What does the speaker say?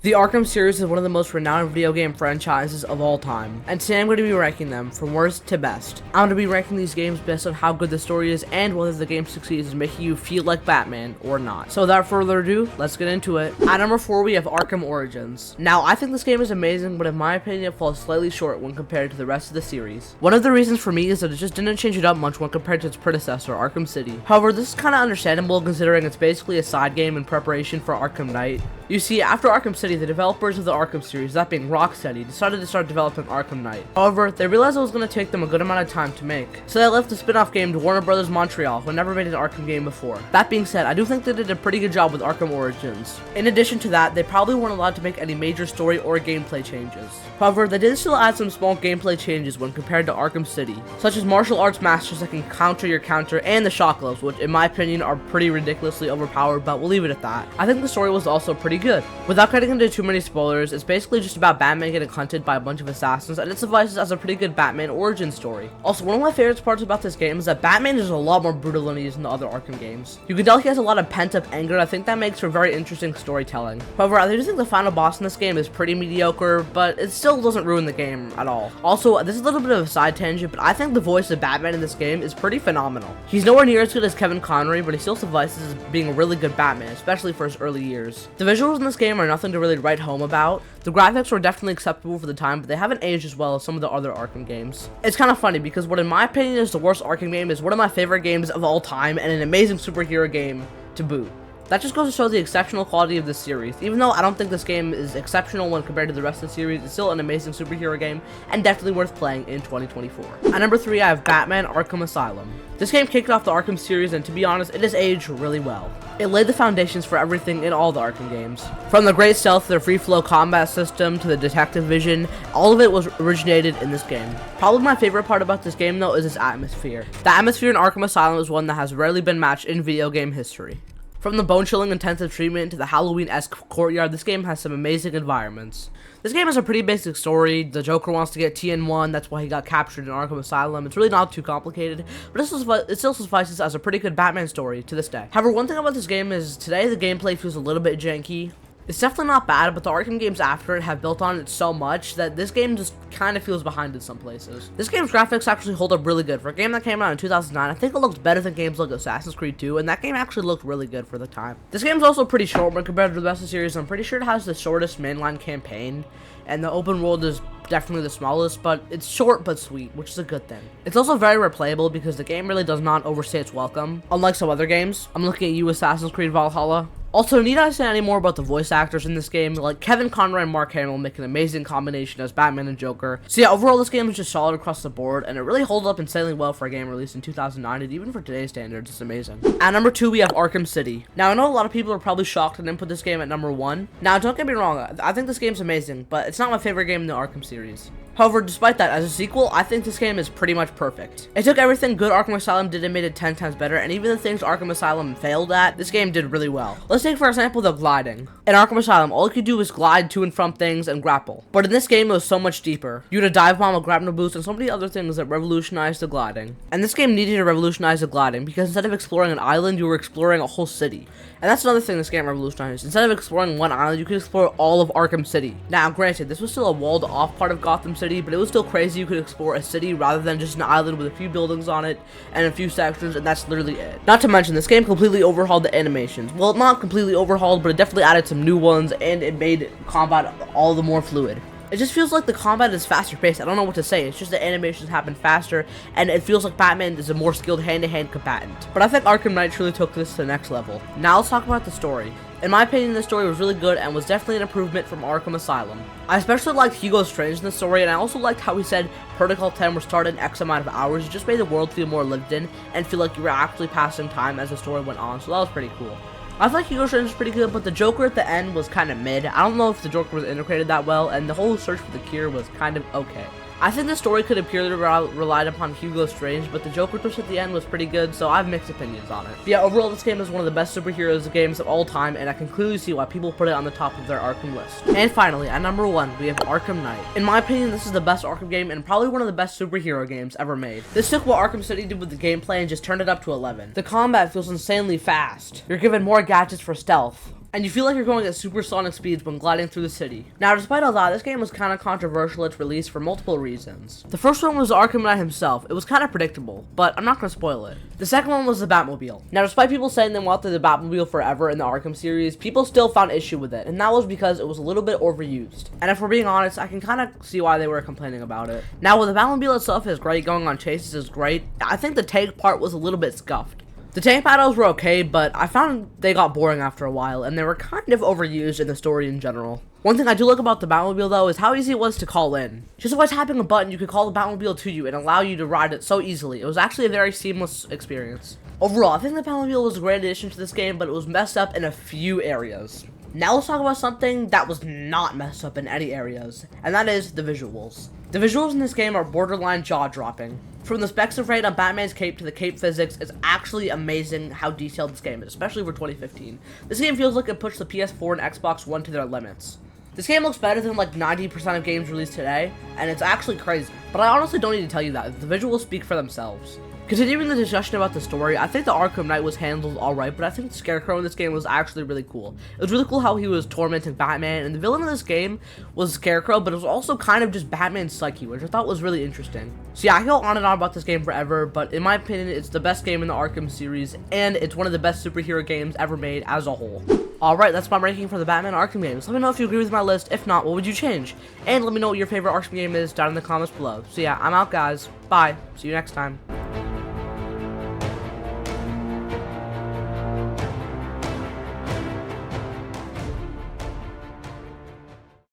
The Arkham series is one of the most renowned video game franchises of all time, and today I'm going to be ranking them from worst to best. I'm going to be ranking these games based on how good the story is and whether the game succeeds in making you feel like Batman or not. So without further ado, let's get into it. At number 4 we have Arkham Origins. Now I think this game is amazing, but in my opinion it falls slightly short when compared to the rest of the series. One of the reasons for me is that it just didn't change it up much when compared to its predecessor, Arkham City. However, this is kind of understandable considering it's basically a side game in preparation for Arkham Knight. You see, after Arkham City, the developers of the Arkham series, that being Rocksteady, decided to start developing Arkham Knight. However, they realized it was going to take them a good amount of time to make, so they left the spin-off game to Warner Bros. Montreal, who never made an Arkham game before. That being said, I do think they did a pretty good job with Arkham Origins. In addition to that, they probably weren't allowed to make any major story or gameplay changes. However, they did still add some small gameplay changes when compared to Arkham City, such as martial arts masters that can counter your counter and the shock gloves, which in my opinion are pretty ridiculously overpowered, but we'll leave it at that. I think the story was also pretty good. Without getting into too many spoilers, it's basically just about Batman getting hunted by a bunch of assassins, and it suffices as a pretty good Batman origin story. Also, one of my favorite parts about this game is that Batman is a lot more brutal than he is in the other Arkham games. You can tell he has a lot of pent-up anger, and I think that makes for very interesting storytelling. However, I do think the final boss in this game is pretty mediocre, but it still doesn't ruin the game at all. Also, this is a little bit of a side tangent, but I think the voice of Batman in this game is pretty phenomenal. He's nowhere near as good as Kevin Conroy, but he still suffices as being a really good Batman, especially for his early years. The visuals in this game are nothing to really write home about. The graphics were definitely acceptable for the time, but they haven't aged as well as some of the other Arkham games. It's kind of funny because what in my opinion is the worst Arkham game is one of my favorite games of all time and an amazing superhero game to boot. That just goes to show the exceptional quality of this series. Even though I don't think this game is exceptional when compared to the rest of the series, it's still an amazing superhero game and definitely worth playing in 2024. At number 3, I have Batman Arkham Asylum. This game kicked off the Arkham series, and to be honest, it has aged really well. It laid the foundations for everything in all the Arkham games. From the great stealth to the free flow combat system to the detective vision, all of it was originated in this game. Probably my favorite part about this game though is its atmosphere. The atmosphere in Arkham Asylum is one that has rarely been matched in video game history. From the bone-chilling intensive treatment to the Halloween-esque courtyard, this game has some amazing environments. This game has a pretty basic story. The Joker wants to get TN1, that's why he got captured in Arkham Asylum. It's really not too complicated, but it still suffices as a pretty good Batman story to this day. However, one thing about this game is today the gameplay feels a little bit janky. It's definitely not bad, but the Arkham games after it have built on it so much that this game just kind of feels behind in some places. This game's graphics actually hold up really good. For a game that came out in 2009, I think it looked better than games like Assassin's Creed 2, and that game actually looked really good for the time. This game's also pretty short when compared to the rest of the series. I'm pretty sure it has the shortest mainline campaign, and the open world is definitely the smallest, but it's short but sweet, which is a good thing. It's also very replayable because the game really does not overstay its welcome, unlike some other games. I'm looking at you, Assassin's Creed Valhalla. Also, need I say any more about the voice actors in this game? Like, Kevin Conroy and Mark Hamill make an amazing combination as Batman and Joker. So yeah, overall this game is just solid across the board, and it really holds up insanely well for a game released in 2009, and even for today's standards, it's amazing. At number 2, we have Arkham City. Now, I know a lot of people are probably shocked I didn't put this game at number 1. Now, don't get me wrong, I think this game's amazing, but it's not my favorite game in the Arkham series. However, despite that, as a sequel, I think this game is pretty much perfect. It took everything good Arkham Asylum did and made it 10 times better, and even the things Arkham Asylum failed at, this game did really well. Let's take, for example, the gliding. In Arkham Asylum, all you could do was glide to and from things and grapple. But in this game, it was so much deeper. You had a dive bomb, a grapple boost, and so many other things that revolutionized the gliding. And this game needed to revolutionize the gliding, because instead of exploring an island, you were exploring a whole city. And that's another thing this game revolutionized. Instead of exploring one island, you could explore all of Arkham City. Now, granted, this was still a walled-off part of Gotham City, but it was still crazy you could explore a city rather than just an island with a few buildings on it and a few sections, and that's literally it. Not to mention, this game completely overhauled the animations. Well, not completely overhauled, but it definitely added some new ones, and it made combat all the more fluid. It just feels like the combat is faster paced. I don't know what to say. It's just the animations happen faster, and it feels like Batman is a more skilled hand-to-hand combatant. But I think Arkham Knight truly took this to the next level. Now let's talk about the story. In my opinion, the story was really good and was definitely an improvement from Arkham Asylum. I especially liked Hugo Strange in the story, and I also liked how he said Protocol 10 was started in X amount of hours. It just made the world feel more lived in and feel like you were actually passing time as the story went on, so that was pretty cool. I thought Hugo Strange was pretty good, but the Joker at the end was kind of mid. I don't know if the Joker was integrated that well, and the whole search for the cure was kind of okay. I think the story could have purely relied upon Hugo Strange, but the Joker twist at the end was pretty good, so I have mixed opinions on it. But yeah, overall this game is one of the best superheroes games of all time, and I can clearly see why people put it on the top of their Arkham list. And finally, at number 1, we have Arkham Knight. In my opinion, this is the best Arkham game, and probably one of the best superhero games ever made. This took what Arkham City did with the gameplay and just turned it up to 11. The combat feels insanely fast. You're given more gadgets for stealth, and you feel like you're going at supersonic speeds when gliding through the city. Now, despite all that, this game was kind of controversial at its release for multiple reasons. The first one was Arkham Knight himself. It was kind of predictable, but I'm not going to spoil it. The second one was the Batmobile. Now, despite people saying they wanted the Batmobile forever in the Arkham series, people still found issue with it, and that was because it was a little bit overused. And if we're being honest, I can kind of see why they were complaining about it. Now, while the Batmobile itself is great, going on chases is great, I think the tank part was a little bit scuffed. The tank battles were okay, but I found they got boring after a while, and they were kind of overused in the story in general. One thing I do like about the Batmobile, though, is how easy it was to call in. Just by tapping a button, you could call the Batmobile to you and allow you to ride it so easily. It was actually a very seamless experience. Overall, I think the Batmobile was a great addition to this game, but it was messed up in a few areas. Now let's talk about something that was not messed up in any areas, and that is the visuals. The visuals in this game are borderline jaw-dropping. From the specs of Raid on Batman's cape to the cape physics, it's actually amazing how detailed this game is, especially for 2015. This game feels like it pushed the PS4 and Xbox One to their limits. This game looks better than like 90% of games released today, and it's actually crazy. But I honestly don't need to tell you that. The visuals speak for themselves. Continuing the discussion about the story, I think the Arkham Knight was handled alright, but I think the Scarecrow in this game was actually really cool. It was really cool how he was tormenting Batman, and the villain of this game was Scarecrow, but it was also kind of just Batman's psyche, which I thought was really interesting. So yeah, I can go on and on about this game forever, but in my opinion, it's the best game in the Arkham series, and it's one of the best superhero games ever made as a whole. Alright, that's my ranking for the Batman Arkham games. Let me know if you agree with my list. If not, what would you change? And let me know what your favorite Arkham game is down in the comments below. So yeah, I'm out, guys. Bye. See you next time.